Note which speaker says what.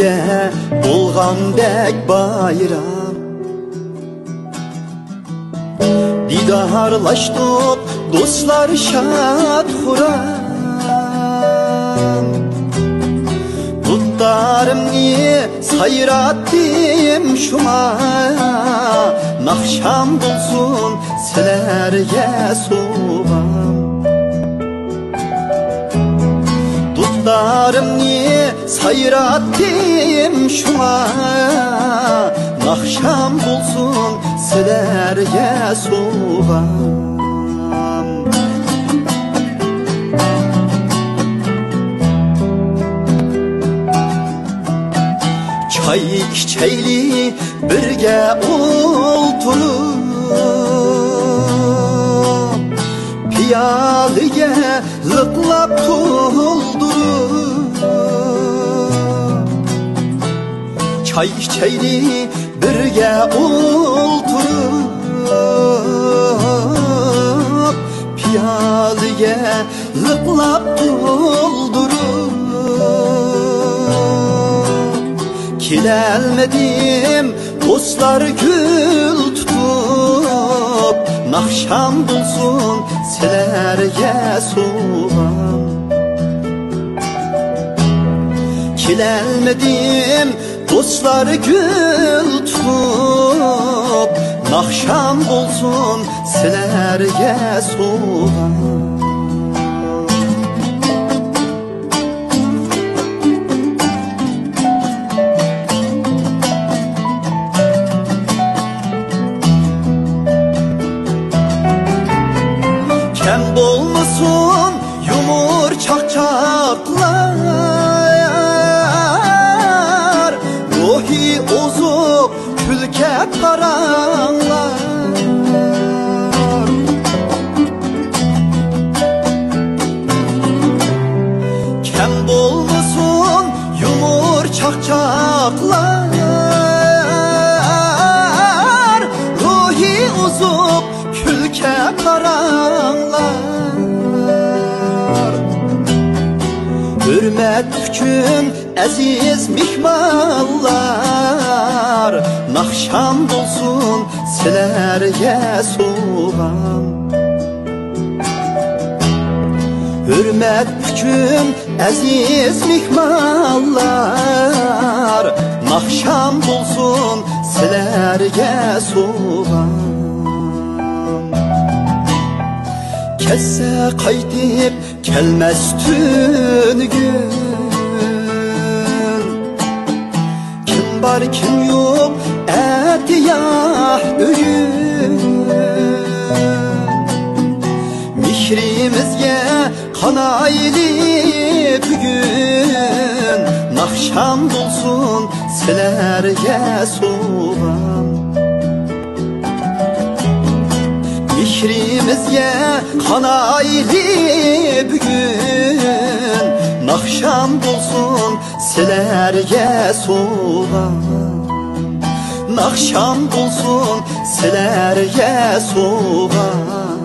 Speaker 1: bizge bolgandek bayram. Didarlaştık dostlar şad huram. Dutlarımni sayrattim şuma, nakşam bulsun silerge soğam. Dutlarımni sayrattim şuma, nakşam bulsun silerge soğam. Çay içeyli birge oturup, piyalıge lıklap tuldurup. Çay içeyli birge oturup, piyalıge lıklap tuldurup. Kilelmedim dostlar gül tutup, nakşam bulsun silerge soğam. Kilelmedim dostlar gül tutup, nakşam bulsun silerge soğam. Kem bolmasın yumur çakçaklar, ruhi ozup külke karanlar. Kem bolmasın yumur çakçaklar, ruhi ozup külke karanlar. Hürmet üçün aziz mihmanlar, nakşam bulsun silerge soğam. Hürmet üçün aziz mihmanlar, nakşam bulsun silerge soğam. Kesse qaytip kelmez tünügün, kim var kim yok etiyah öğün. Mihrimizge kanayli bugün, nakşam bulsun silerge soğam. Mihrimizge kanayli bugün, nakşam bulsun silerge soğam. Nakşam bulsun silerge soğam.